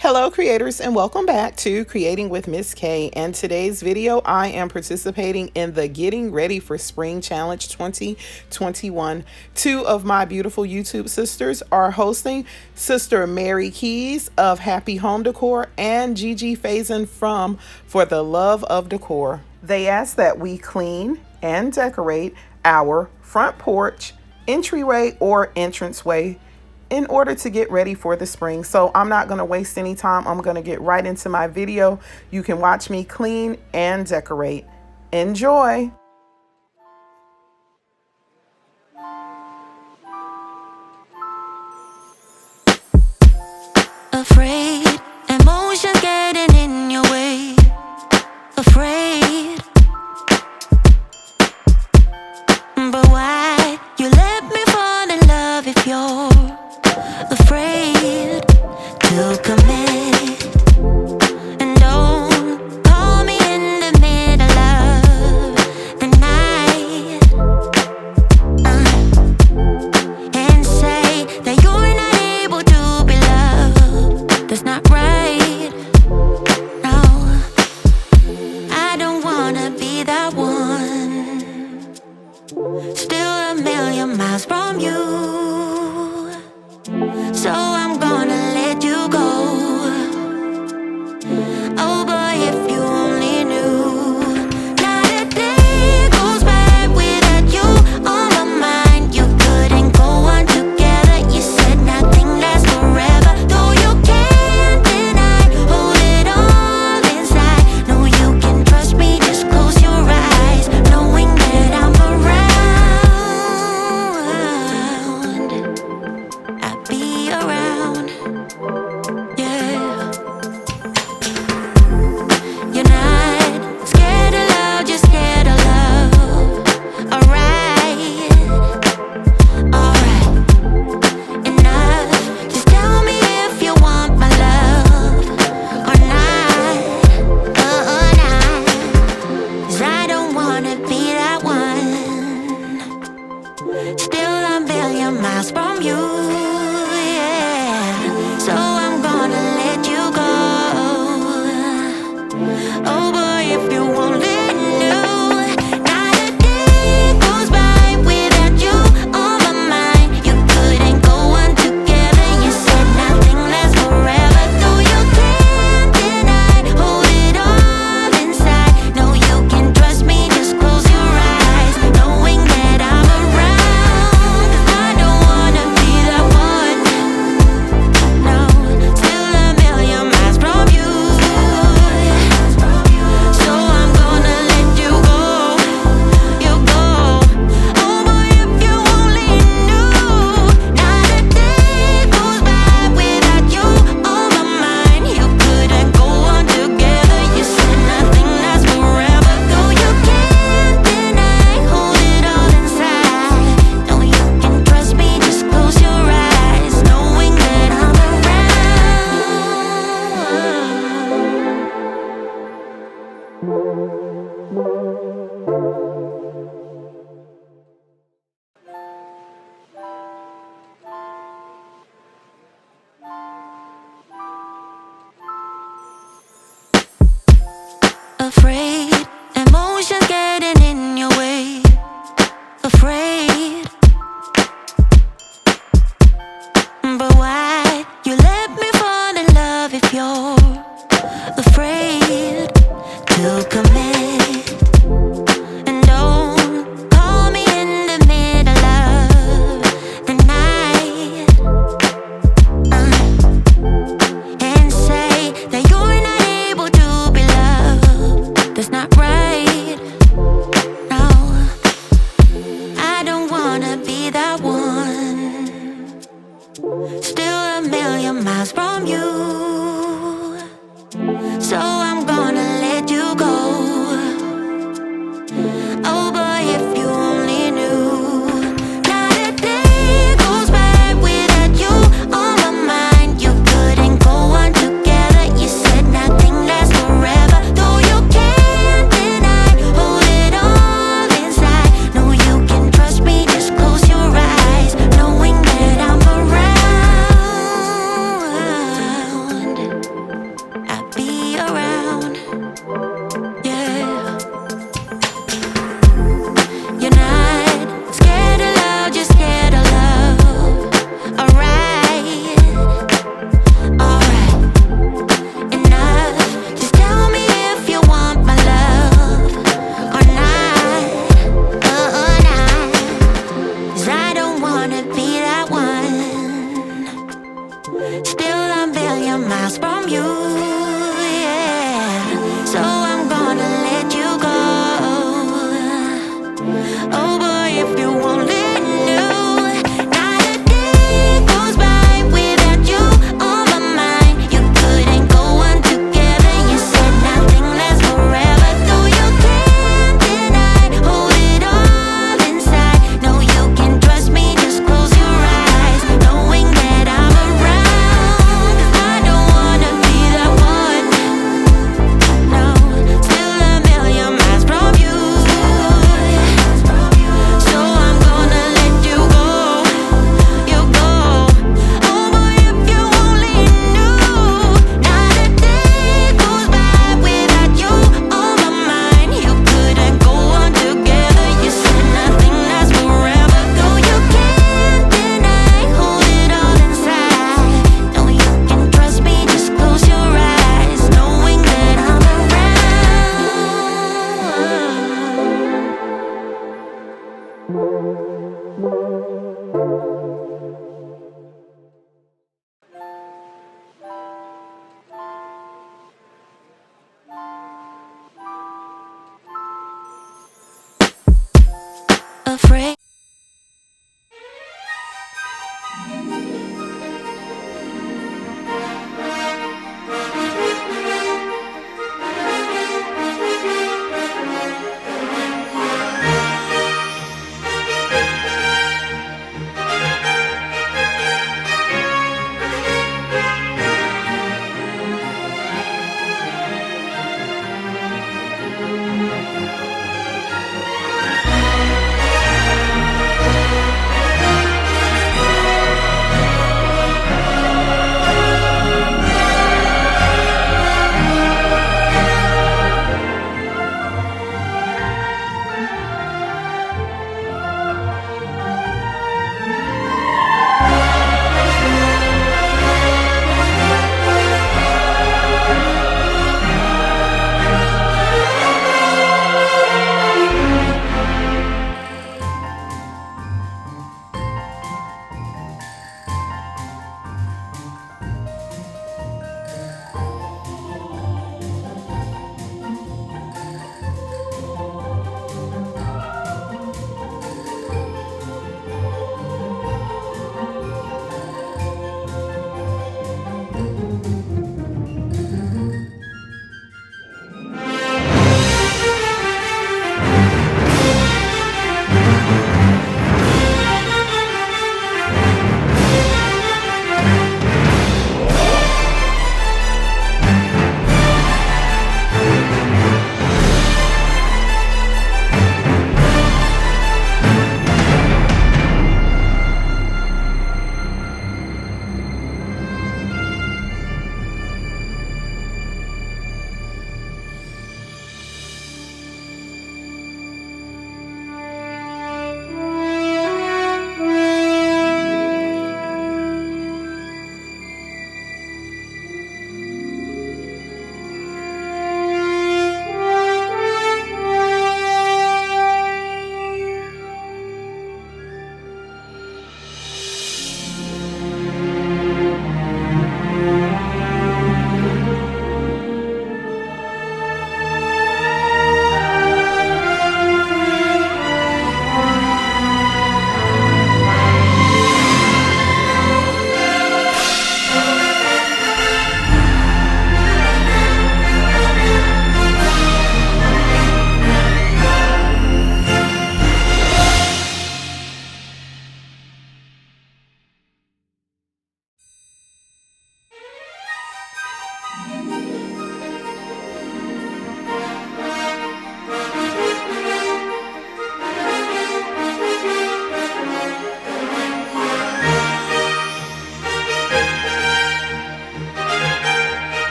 Hello creators, and welcome back to Creating with Miss Kaye. And today's video, I am participating in the Getting Ready for Spring Challenge 2021. Two of my beautiful YouTube sisters are hosting, Sister Mary Keys of Happy Home Decor and Gigi Faison from For the Love of Decor. They ask that we clean and decorate our front porch, entryway, or entranceway in order to get ready for the spring. So I'm not going to waste any time. I'm going to get right into my video. You can watch me clean and decorate. Enjoy. Afraid, emotions getting in your way. Afraid, but why you let me fall in love if you're afraid to commit? And don't call me in the middle of the night and say that you're not able to be loved. That's not right. No, I don't wanna be that one. Still a million miles from you. So I'm gonna let you go. Oh boy, if you only knew. Not a day goes by without you on my mind. You couldn't go on together. You said nothing lasts forever. Though you can't deny, hold it all inside. No, you can trust me, just close your eyes, knowing that I'm around. I'll be around, yeah. You're not scared of love, just scared of love. Alright, alright, enough. Just tell me if you want my love or not, or not. 'Cause I don't wanna be that one. Still a million miles from you, yeah. So I'm gonna let you go. Oh boy, if you only knew. Not a day goes by without you on my mind. You couldn't go on together. You said nothing lasts forever. Though you can't deny, hold it all inside. No, you can trust me, just close your eyes, knowing that I'm around. I don't wanna be that one. No, still a million miles from you. So I'm gonna let you go. You go. Oh boy, if you only knew. Not a day goes by without you on my mind. You couldn't go on together. You said nothing lasts forever. Though you can't deny, hold it all inside. No, you can trust me, just close your eyes, knowing that I'm around. Afraid, emotions getting in your way. Afraid, but why you let me fall in love if you're afraid to commit? And don't call me in the middle of the night and say that you're not able to be loved. That's not right. No, I don't wanna be that one. Still a million miles from you. So miles from you. Yeah. So I'm gonna let you go. Oh boy, if you only knew, not a day goes by without you on my mind. You couldn't go on together. You said nothing lasts forever, though you can't deny. Hold it all inside. No, you can trust me. Just close your eyes, knowing that I'm around. 'Cause I don't wanna be that one. No, still a million miles from you. So I'm gonna let you go. You go. Oh boy, if you only knew, not a day goes by without you on my mind. You couldn't go on together. You said nothing lasts forever, though you can't deny. Hold it all inside. No, you can trust me. Just close your eyes, knowing that I'm afraid.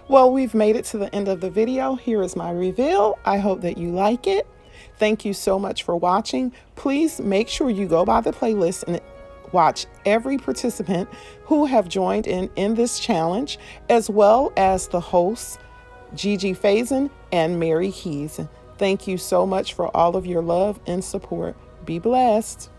Well, we've made it to the end of the video. Here is my reveal. I hope that you like it. Thank you so much for watching. Please make sure you go by the playlist and watch every participant who have joined in this challenge, as well as the hosts, Gigi Faison and Mary Keys. Thank you so much for all of your love and support. Be blessed.